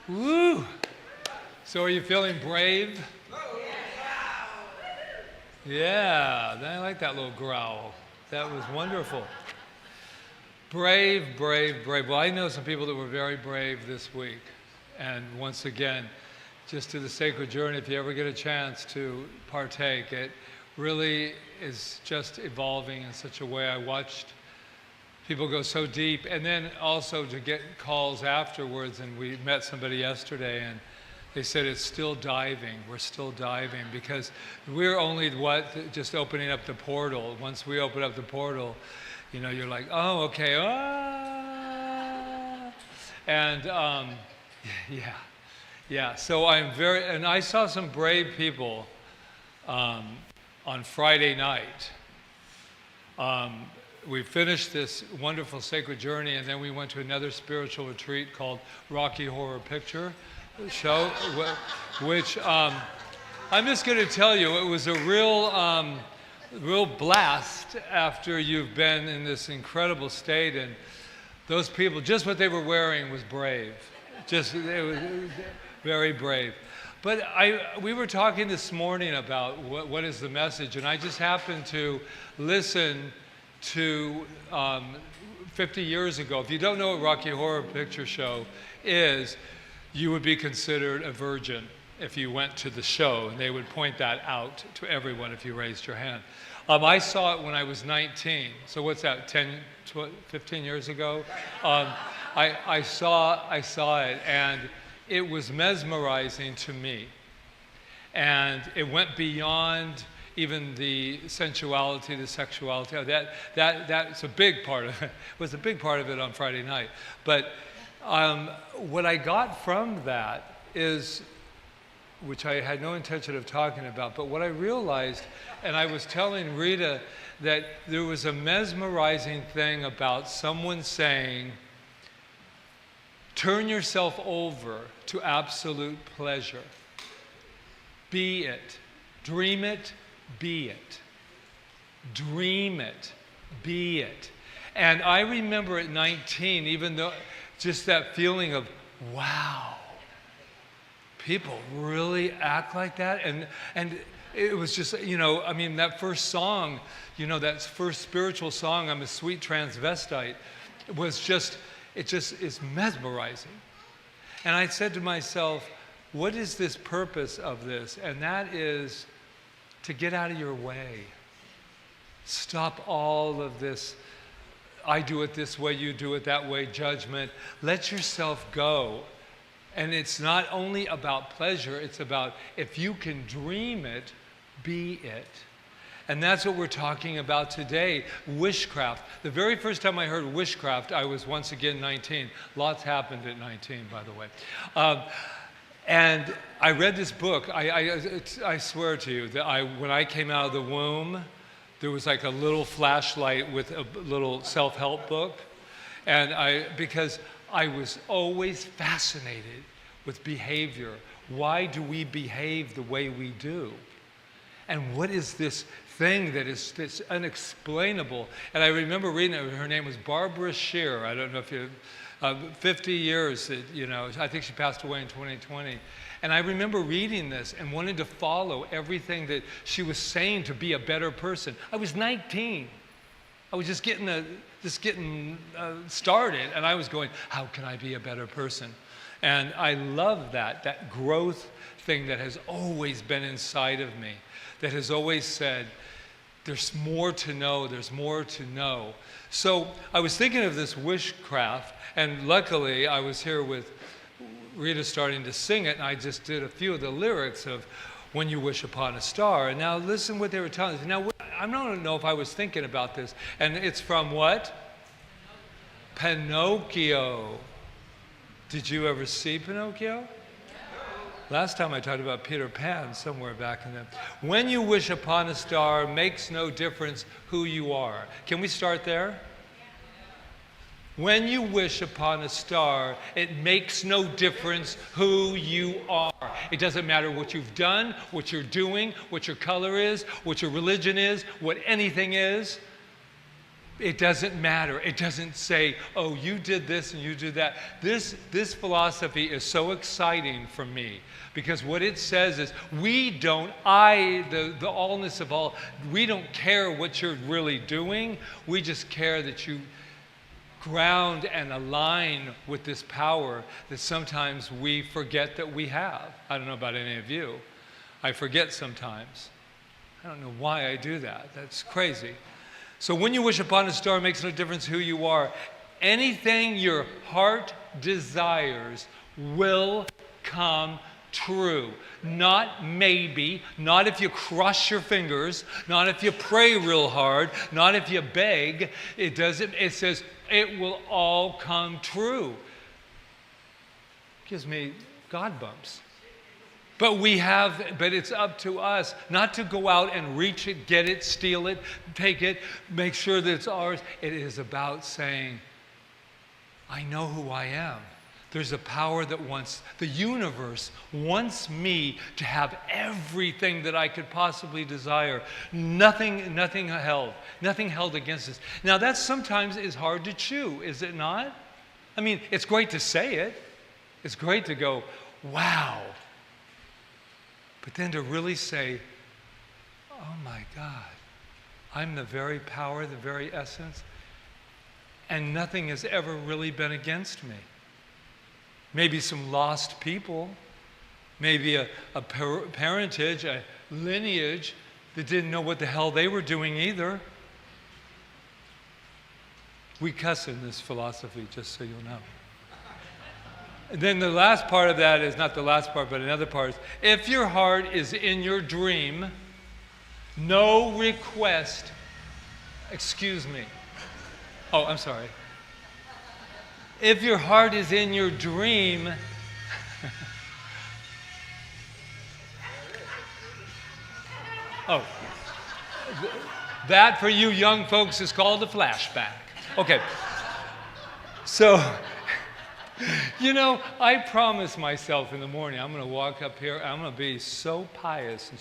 Woo! So are you feeling brave? Yeah, I like that little growl. That was wonderful. Brave, brave, brave. Well, I know some people that were very brave this week. And once again, just to the sacred journey, if you ever get a chance to partake, it really is just evolving in such a way. I watched people go so deep, and then also to get calls afterwards, and we met somebody yesterday, and they said it's still diving. We're still diving because we're only just opening up the portal. Once we open up the portal, you know, you're like, oh, okay, and yeah. So and I saw some brave people on Friday night. We finished this wonderful sacred journey, and then we went to another spiritual retreat called Rocky Horror Picture Show, which I'm just going to tell you, it was a real blast after you've been in this incredible state. And those people, just what they were wearing was brave. It was very brave. But we were talking this morning about what is the message, and I just happened to listen to 50 years ago. If you don't know what Rocky Horror Picture Show is, you would be considered a virgin if you went to the show, and they would point that out to everyone if you raised your hand. I saw it when I was 19. So what's that, 15 years ago? I saw it, and it was mesmerizing to me. And it went beyond even the sensuality, the sexuality. That's a big part of it. It was a big part of it on Friday night. But what I got from that is, which I had no intention of talking about, but what I realized, and I was telling Rita, that there was a mesmerizing thing about someone saying, turn yourself over to absolute pleasure. Be it. Dream it. Be it. Dream it. Be it. And I remember at 19, even though just that feeling of, wow, people really act like that? And it was just, you know, I mean, that first song, you know, that first spiritual song, I'm a Sweet Transvestite, was just, it just is mesmerizing. And I said to myself, what is this purpose of this? And that is to get out of your way. Stop all of this, I do it this way, you do it that way, judgment. Let yourself go. And it's not only about pleasure, it's about if you can dream it, be it. And that's what we're talking about today, Wishcraft. The very first time I heard Wishcraft, I was once again 19. Lots happened at 19, by the way. And I read this book. I swear to you that when I came out of the womb, there was like a little flashlight with a little self-help book. And because I was always fascinated with behavior. Why do we behave the way we do? And what is this thing that is this unexplainable? And I remember reading it. Her name was Barbara Scheer. I don't know if you 50 years, you know, I think she passed away in 2020. And I remember reading this and wanting to follow everything that she was saying to be a better person. I was 19. I was just getting started, and I was going, how can I be a better person? And I love that growth thing that has always been inside of me, that has always said, there's more to know, there's more to know. So I was thinking of this Wishcraft, and luckily I was here with Rita starting to sing it, and I just did a few of the lyrics of When You Wish Upon a Star. And now listen what they were telling us. Now, I don't know if I was thinking about this, and it's from what? Pinocchio. Did you ever see Pinocchio? Last time I talked about Peter Pan somewhere back in there. When you wish upon a star, makes no difference who you are. Can we start there? When you wish upon a star, it makes no difference who you are. It doesn't matter what you've done, what you're doing, what your color is, what your religion is, what anything is. It doesn't matter. It doesn't say, oh, you did this and you did that. This philosophy is so exciting for me because what it says is we don't, the allness of all, we don't care what you're really doing. We just care that you ground and align with this power that sometimes we forget that we have. I don't know about any of you. I forget sometimes. I don't know why I do that. That's crazy. So when you wish upon a star, it makes no difference who you are. Anything your heart desires will come true. Not maybe, not if you cross your fingers, not if you pray real hard, not if you beg. It says it will all come true. Gives me God bumps. But it's up to us not to go out and reach it, get it, steal it, take it, make sure that it's ours. It is about saying, I know who I am. There's a power that the universe wants me to have everything that I could possibly desire. Nothing held against us. Now that sometimes is hard to chew, is it not? I mean, it's great to say it. It's great to go, wow. But then to really say, oh my God, I'm the very power, the very essence, and nothing has ever really been against me. Maybe some lost people, maybe a parentage, a lineage that didn't know what the hell they were doing either. We cuss in this philosophy, just so you'll know. And then the last part of that is not the last part, but another part is, if your heart is in your dream, no request, excuse me. Oh, I'm sorry. If your heart is in your dream, oh, that for you young folks is called a flashback. Okay, so, you know, I promise myself in the morning, I'm going to walk up here, I'm going to be so pious and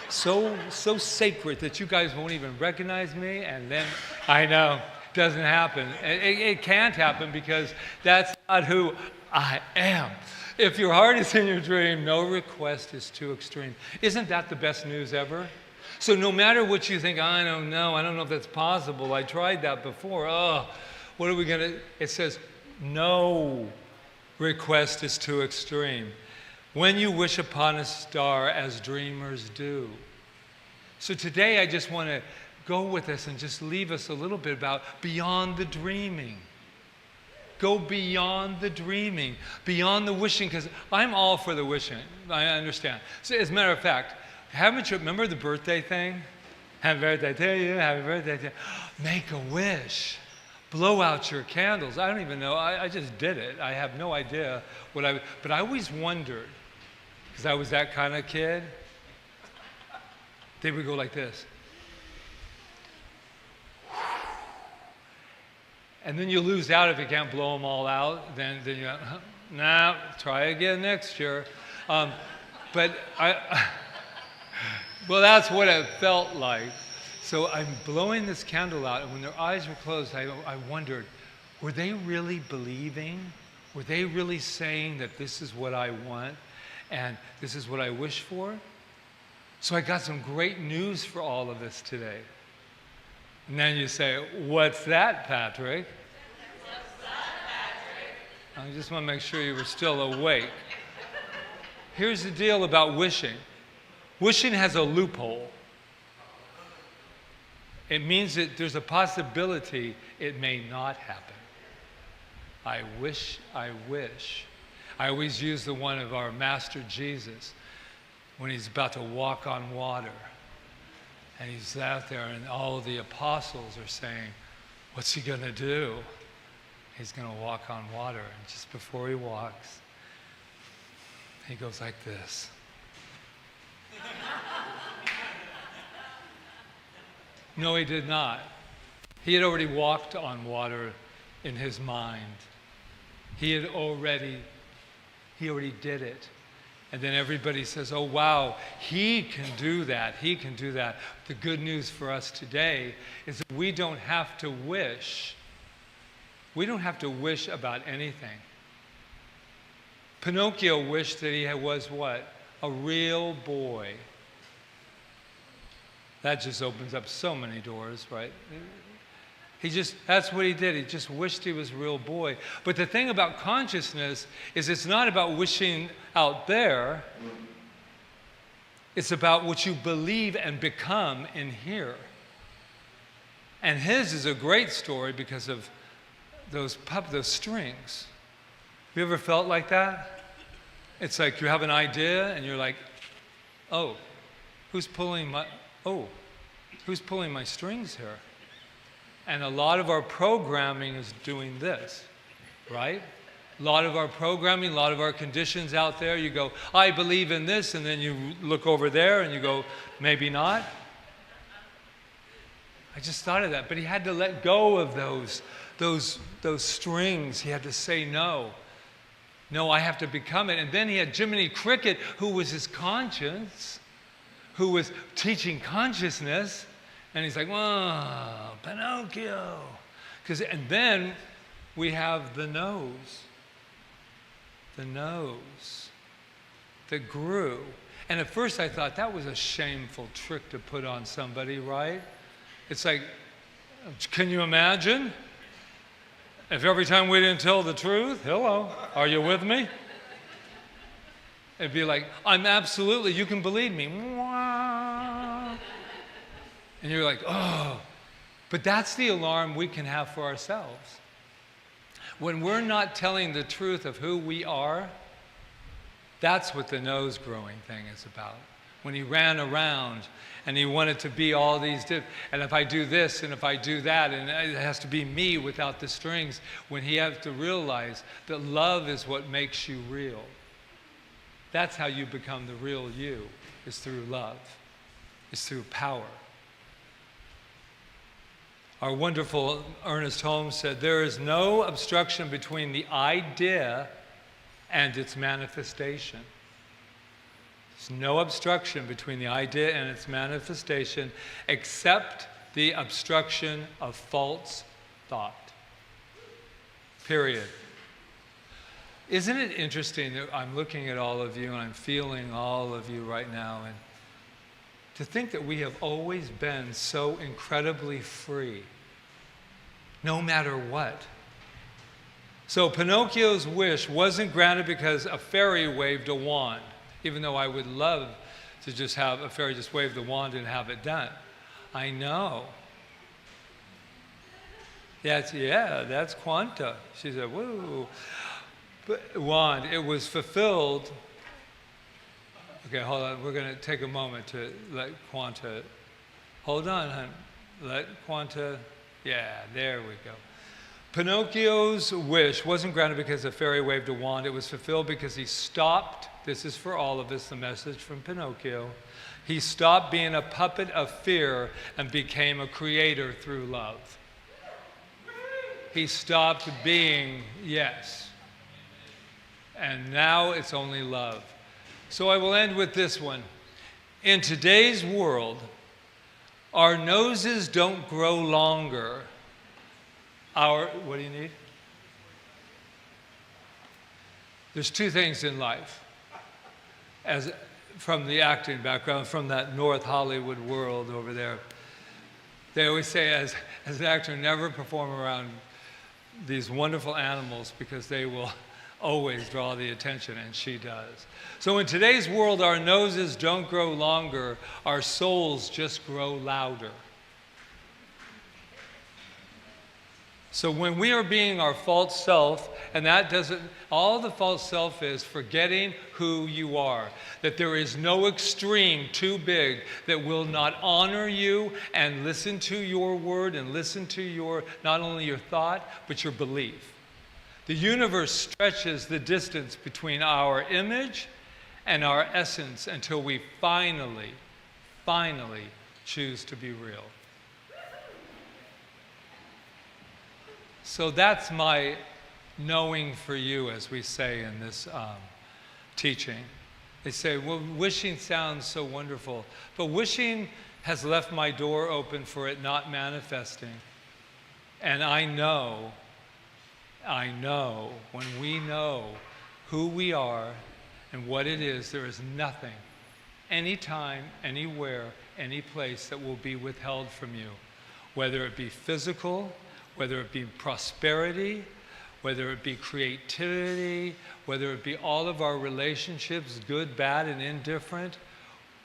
so sacred that you guys won't even recognize me, and then, I know, doesn't happen. It can't happen because that's not who I am. If your heart is in your dream, no request is too extreme. Isn't that the best news ever? So no matter what you think, I don't know if that's possible. I tried that before. Oh, what are we going to... It says, no request is too extreme. When you wish upon a star, as dreamers do. So today I just want to go with us and just leave us a little bit about beyond the dreaming. Go beyond the dreaming, beyond the wishing, because I'm all for the wishing. I understand. So as a matter of fact, haven't you remember the birthday thing? Happy birthday to you, happy birthday to you. Make a wish. Blow out your candles. I don't even know. I just did it. I have no idea but I always wondered, because I was that kind of kid, they would go like this. And then you lose out if you can't blow them all out. Then you go, nah, try again next year. Well, that's what it felt like. So I'm blowing this candle out, and when their eyes were closed, I wondered, were they really believing? Were they really saying that this is what I want and this is what I wish for? So I got some great news for all of us today. And then you say, what's that, Patrick? What's that, Patrick? I just want to make sure you were still awake. Here's the deal about wishing. Wishing has a loophole. It means that there's a possibility it may not happen. I wish, I wish. I always use the one of our Master Jesus when he's about to walk on water. And he's out there, and all the apostles are saying, what's he going to do? He's going to walk on water. And just before he walks, he goes like this. No, he did not. He had already walked on water in his mind. He already did it. And then everybody says, oh, wow, he can do that. He can do that. The good news for us today is that we don't have to wish. We don't have to wish about anything. Pinocchio wished that he was what? A real boy. That just opens up so many doors, right? That's what he did. He just wished he was a real boy. But the thing about consciousness is it's not about wishing out there. It's about what you believe and become in here. And his is a great story because of those strings. Have you ever felt like that? It's like you have an idea and you're like, oh, who's pulling my strings here? And a lot of our programming is doing this, right? A lot of our programming, a lot of our conditions out there, you go, I believe in this, and then you look over there and you go, maybe not. I just thought of that, but he had to let go of those strings. He had to say no. No, I have to become it. And then he had Jiminy Cricket, who was his conscience, who was teaching consciousness. And he's like, whoa, Pinocchio. And then we have the nose that grew. And at first I thought that was a shameful trick to put on somebody, right? It's like, can you imagine? If every time we didn't tell the truth, hello, are you with me? It'd be like, you can believe me. And you're like, oh. But that's the alarm we can have for ourselves. When we're not telling the truth of who we are, that's what the nose growing thing is about. When he ran around and he wanted to be all these different, and if I do this and if I do that, and it has to be me without the strings, when he has to realize that love is what makes you real. That's how you become the real you, is through love, is through power. Our wonderful Ernest Holmes said, there is no obstruction between the idea and its manifestation. There's no obstruction between the idea and its manifestation except the obstruction of false thought. Period. Isn't it interesting that I'm looking at all of you and I'm feeling all of you right now, and to think that we have always been so incredibly free, no matter what. So Pinocchio's wish wasn't granted because a fairy waved a wand, even though I would love to just have a fairy just wave the wand and have it done. I know. That's Quanta. She said, woo. But wand, it was fulfilled. Okay, hold on. We're going to take a moment to let Quanta. Hold on, hon. Let Quanta. Yeah, there we go. Pinocchio's wish wasn't granted because the fairy waved a wand. It was fulfilled because he stopped. This is for all of us, the message from Pinocchio. He stopped being a puppet of fear and became a creator through love. He stopped being, yes. And now it's only love. So I will end with this one. In today's world, our noses don't grow longer. What do you need? There's two things in life. As from the acting background, from that North Hollywood world over there, they always say as an actor, never perform around these wonderful animals because they will always draw the attention, and she does. So in today's world, our noses don't grow longer, our souls just grow louder. So when we are being our false self, and that doesn't, all the false self is forgetting who you are, that there is no extreme too big that will not honor you and listen to your word and listen to your, not only your thought, but your belief. The universe stretches the distance between our image and our essence until we finally choose to be real. So that's my knowing for you, as we say in this teaching, They say, well, wishing sounds so wonderful, but wishing has left my door open for it not manifesting. And I know, when we know who we are and what it is, there is nothing, anytime, anywhere, any place that will be withheld from you. Whether it be physical, whether it be prosperity, whether it be creativity, whether it be all of our relationships, good, bad, and indifferent,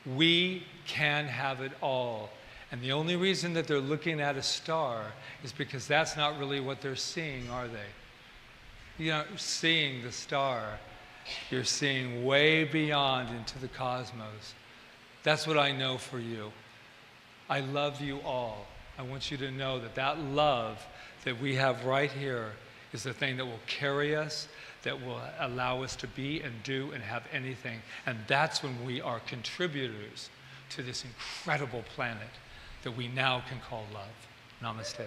we can have it all. And the only reason that they're looking at a star is because that's not really what they're seeing, are they? You're not seeing the star. You're seeing way beyond into the cosmos. That's what I know for you. I love you all. I want you to know that that love that we have right here is the thing that will carry us, that will allow us to be and do and have anything. And that's when we are contributors to this incredible planet that we now can call love. Namaste.